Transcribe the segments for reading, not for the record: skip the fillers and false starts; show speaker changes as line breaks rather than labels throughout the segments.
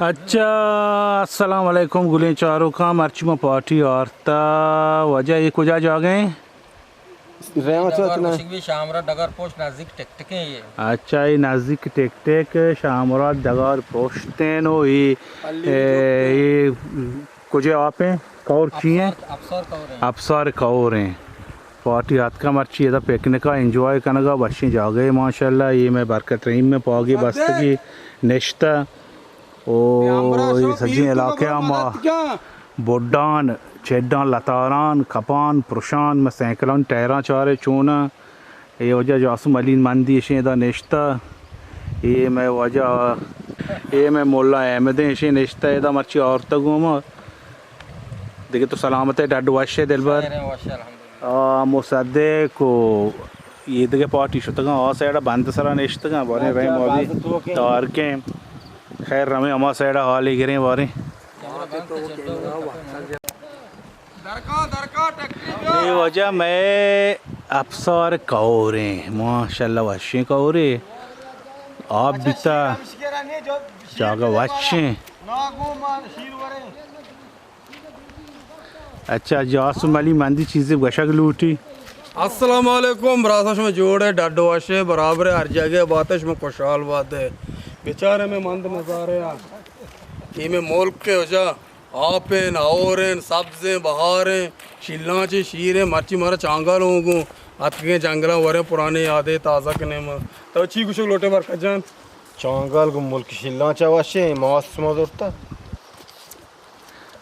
अच्छा अस्सलाम वालेकुम गुलें चारों का मर्ची में पार्टी और ता वजह ये कुछ आ गए
शामरा डगर पोस्ट नजदीक टेक ये
अच्छा ये नज़दीक टेक शामरा डगर पोस्टे नो ये कुछ आप हैं कौर चाहिए अफसर कौर हैं पार्टी हाथ का मर्ची इधर पिकनिक का एंजॉय करने का बच्चे जा गए माशाल्लाह ये मैं बरकत रहीम में पागी बस्त की निश्ता ओ ये सजी इलाके में बुड्डान चेडान लतारान खपान पुरुषान में सैकलन टहरा चारे चूना ये वजह जासुम अली मंदी शेदा निश्ता ये मैं वजह ये मैं मोल्ला अहमद शे निश्ता इधर मर्ची औरत घूमा देखिए तो सलामत है डड वाशे दिल भर मुसद्दे को ये देखिए पार्टी शुतगा और साइड बंद सरा निश्तगा बारे रहे मौली तार के खैर रमे अमा साइड हाल ही गिरे बारे ये वजह मैं अफसर कौरे माशाल्लाह वशे कौरे आप बिता जागा वशे अच्छा जासुम अली मंदी चीज़ें गशक लूटी
अस्सलाम वालेकुम बरासश में जोड़े डड वाशे बराबर हर जगह बातश में खुशहाल बात है बेचारे में मंद नज़ारे ये में मुल्क के वजह आपे नाओरें सब्ज़ें बहारें शिल्लाचे शीरें मर्ची मारा चांगा लोगों को अतके जंगला वरे पुराने यादें ताज़ा करने में तो अच्छी कुछ लोटे पर कजान
चांगल को मुल्क शिल्लाचा वाशे मास मदरता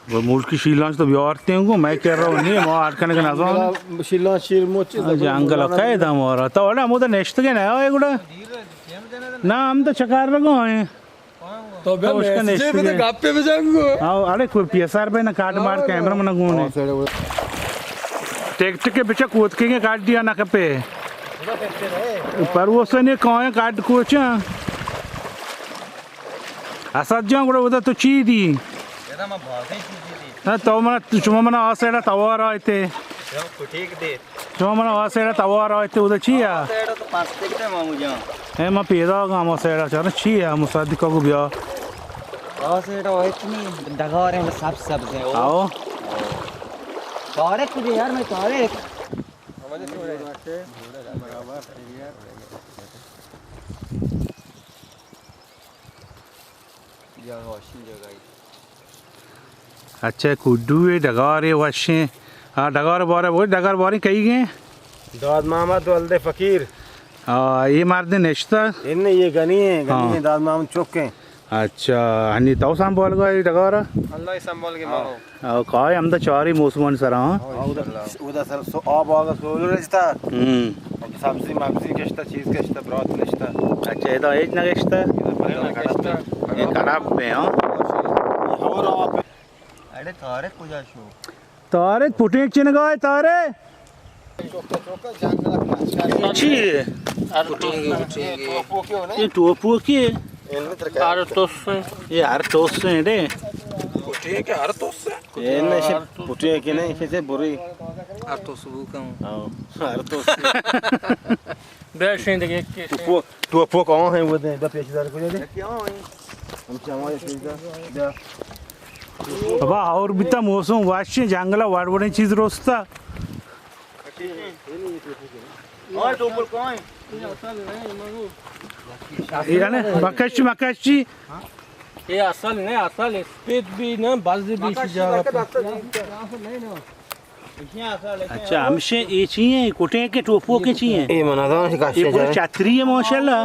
वो मुल्क की शीलांच तो बिहारते हैं मैं कह रहा हूँ नहीं मार करने का नज़ारा
शिल्लाच शीर मोचे
जंगल का है दाम और तो वाला मुझे नेक्स्ट के ना है गुड़ा ना हम तो चकार रखो हैं
तो उसका नेक्स्ट पे गप्पे में जाऊंगा
आओ अरे कोई पीएसआर पे ना काट मार कैमरा में ना घूमने टेक के पीछे कूद के काट दिया ना कपे पर वो से नहीं कहाँ काट कुछ असद जाऊँ गुड़ा उधर तो ची दी ना तो मना चुमा मना आसेड़ा तवार आए थे चुमा मना आसेड़ा तवार आए थे उधर छिया है मैं पैदा होगा हम आसेड़ा चाहे छिया मुसादी का को बिया
आसेड़ा है इतनी डगार है सब से
आओ
तारे तुझे यार मैं तारे
अच्छा कुड्डू है डगार है वशे हाँ डगार बारे वो डगार बारे कहीं गए
दाद मोहम्मद वल्दे फकीर
ये मार दे नेश्ता
इन्हें ये गनी है दाद मोहम्मद चौके
अच्छा हनी तो संभाल गए डगार
अल्लाह ही संभाल के मारो
काय हम तो चारी मौसम सर हाँ
उधर सर सो आप आगे सोलो रिश्ता सब्जी मब्जी किश्ता चीज किश्ता ब्रात किश्ता
अच्छा इधर एज ना किश्ता ये खराब में हाँ
और आप
अरे तारे कुजा शो
तारे पुटे चिन गए तारे अच्छी ये टोपू की यार टोस है रे
पुटिए के हर तो से
ये नहीं पुटिए के नहीं कैसे बुरी
हर तो सुबह का
हर तो
बैठ देख के
टोपो कौन है वो दे पेचदार को दे क्या है हम चावा ये
बाबा और बिता मौसम वाशे जंगला वाडवडे चीज रोस्ता
और टोपो कौन
ये ना मकाशी
ये असल नहीं असल स्पीड भी ना बस भी जगह
अच्छा हमसे ये चाहिए कोटे के टोपो के चाहिए
ये मनादा है काशी
ये पूरी छतरी है माशाल्लाह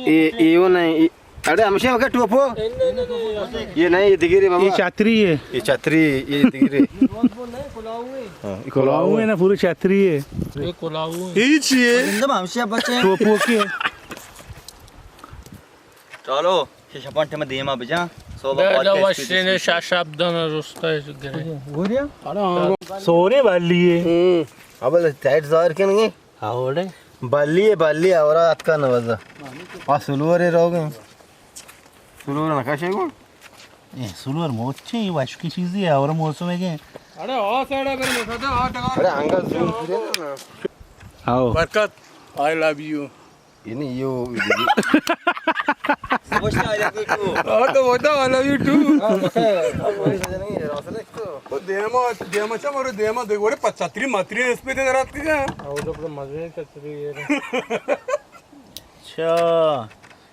ये वो नहीं अरे हमसे वक्त टोपो ये नहीं ये दिगिरी बाबा
ये छतरी है
ये छतरी ये दिगिरी
कोलाऊ है ना पूरी छतरी है
ये कोलाऊ
ये चाहिए
इंदम हमसे बच्चे
टोपो के
चलो शपंटे में देमा बजा
वशे ने शाशाब्दन रुस्ता है
सोने वाली है
अब टाइट जार के नहीं
आवड़े
बल्ली और अतका नवाजा आ सुलूरे रहोगे सुलूर नकाशे को
ये सुलूर मोचे ये वाश की चीज है और मौसम है के
अरे ओ साइड पर मसादा आ टका
अरे अंगा जूम करे ना
बरकत I love you
ini yo
तो बोलता आई लव यू टू देमा चमरो देमा देखो रे 75 मात्री एसपी ते रात के
अच्छा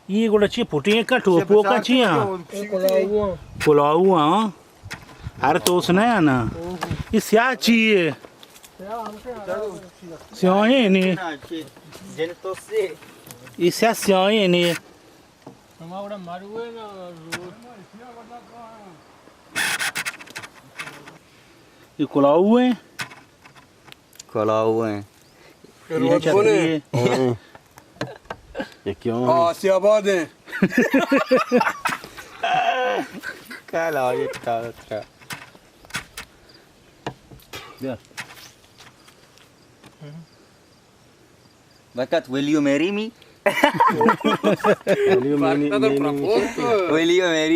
ये गोड़ा ची पुटिंग का टोपो का चिया पुलाव हां अरे तो उसने है ना ये क्या चाहिए स्याही नहीं ये क्या स्याही नहीं ये पुलाव है
कोलाऊ है
ये चटनी
ये क्यों
आसियाबाद है
क्या लाओ ये तारा
Bakat, will you marry me?
Will you marry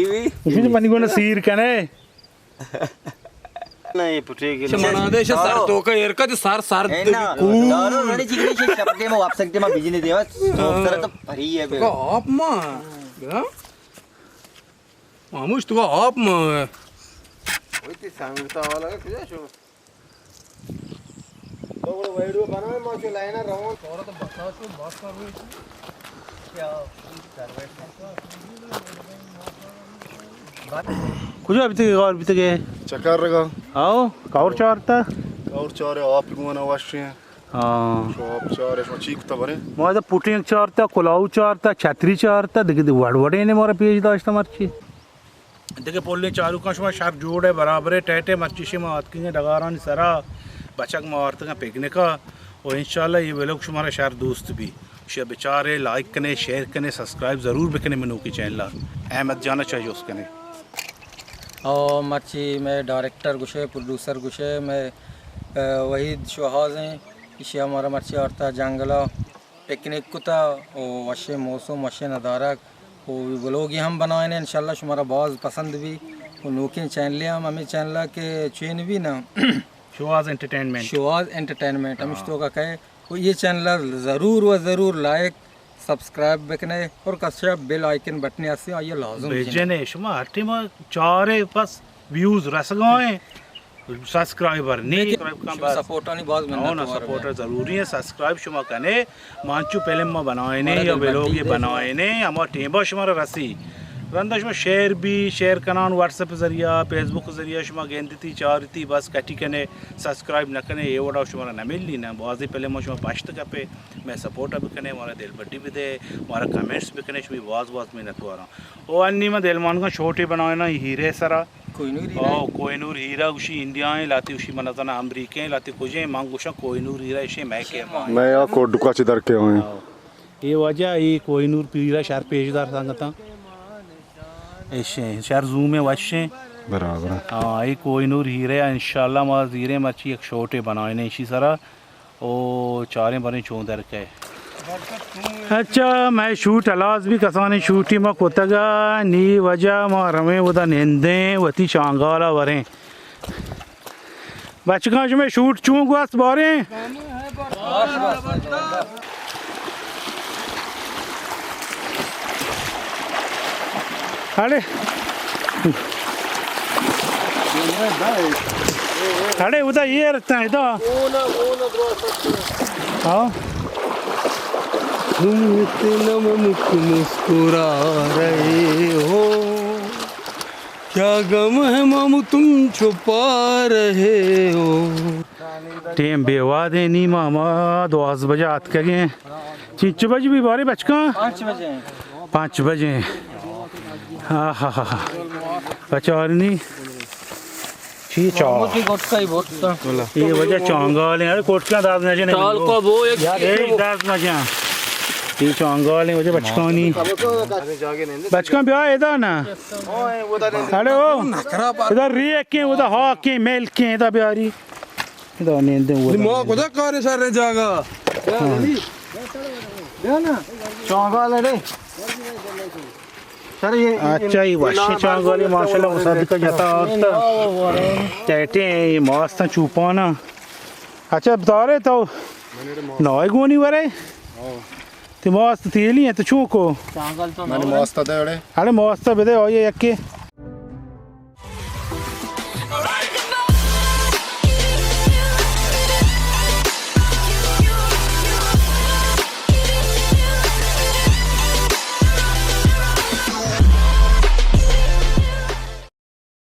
me?
इसी मनी को ना सीर कने
नहीं पुटे के
मनादेश सर तो का एरका ते सार सार
दारू रणी चिकनी से शपके में वापस सकते मैं बिजली देवा सर तो भरी है बे
आप मां मामुश तो आप मां
होती सांगता वाला का तुझा शो तो वो वीडियो बनावे मां के लाइना रहो और तो बता तो बात कर रही क्या
कुछ अभी तक
चक्कर रगा
आओ काउर चारता
और चारे आप को ना वाश्य
हाँ
शॉप चारे शो चीक तो बरे
मैं तो पुटिंग चारता कुलाऊ चारता छतरी चारता देखिए वड़वड़े ने मोरा पेज दाश्ता मर्ची देखिए पोलने चारू का शुमा शार्प जोड़ है बराबर है टैटे मर्ची से मात की डगारान सरा बचक मारते का पिकनिक का और इंशाल्लाह ये वे लोग शुमारा शार दोस्त भी शे बेचारे लाइक कने शेयर कने सब्सक्राइब ज़रूर बिकने मेनू की चैनल अहमद जाना चाहिए उसकने
और मर्ची मैं डायरेक्टर गुशे प्रोड्यूसर गुशे मैं वहीद शोहाज हैं इसे हमारा मर्ची औरता जंगला पिकनिक कुता और वशे मौसम वशे नदारक वो ब्लॉग हम बनाए ने इंशाल्लाह शुमारा बहुत पसंद भी वो नोकिन चैनल हम हमें चैनल के चैन भी ना
शोआज एंटरटेनमेंट हम इस तो का कहे वो ये चैनल ज़रूर व ज़रूर लाइक सब्सक्राइब बेकने और कस्या बेल आइकन बटने आसे ये लाजम भेजने शुमा हट्टी में चारे बस व्यूज रसगाएं सब्सक्राइबर नहीं
सपोर्ट नहीं बहुत
ना सपोर्टर ज़रूरी है सब्सक्राइब शुमा कने मांचू पहले में बनाए ने या वे लोग ये बनाए ने हमारा टेबा शुमारा रसी रंदा शुमा शेयर भी शेयर कनान व्हाट्सएप जरिया फेसबुक जरिया शुमा गेंदती चारती बस कटी कने सब्सक्राइब न कने ये वड़ा शुमारा न मिल ली ना बहुत पहले मैं शुमा पाश्त पे मैं सपोर्ट भी कने हमारा दिल बड्डी भी दे हमारा कमेंट्स भी कने शुमी बहुत मेहनत हुआ रहा ओ अन्नी में दिलमान का छोटे बनाए ना हीरे सरा कोहिनूर हीरा उसी इंडिया लाती उसी मनाता अमरीके लाती कुछ मांग उषा कोहिनूर हीरा इसे मैं के
मैं या को दुका चिदर के हुए
ये वजह ये कोहिनूर हीरा शहर पेशदार संगता ऐसे शहर जूम में वशे
बराबर
हाँ ये कोहिनूर हीरे इंशाल्लाह मां हीरे मच्छी एक छोटे बनाए ने इसी सरा ओ चारे बने चौंदर के अच्छा मैं शूट अलाज भी कसाने शूटी में कोतगा नी वजह मां रमे उदा नेंदे वती चांगाला वरे बचकाश में शूट चूं गुआस बारे अरे अरे उधर ये रहता है इधर हाँ
तुम इतना मुस्कुरा रहे हो क्या गम है मामू तुम छुपा रहे हो
टेम बेवा देनी मामा 10 बजे आत के गए 5 बजे भी बारे बचका 5 बजे हाँ हाँ हाँ बचारनी ठीक ये वजह चांगाल है कोटका दाद न जाने दाद न जा ये चांगाल है वजह बचकानी बचका ब्याह इधर ना अरे ओ इधर रिएक के उधर हॉक के मेल के इधर ब्यारी इधर नींद वो
दिमाग उधर कार्य सारे जागा
चांगाल है सर ये
अच्छा ये वशी चांगाल माशाल्लाह मुसाद का जाता कहते हैं ये मस्त चुपाना अच्छा बता रहे तो नौ गोनी वरे Ti most tili e tu chuko.
चांगल तो
Mani mosta da öyle.
Ale most bede oye yakke.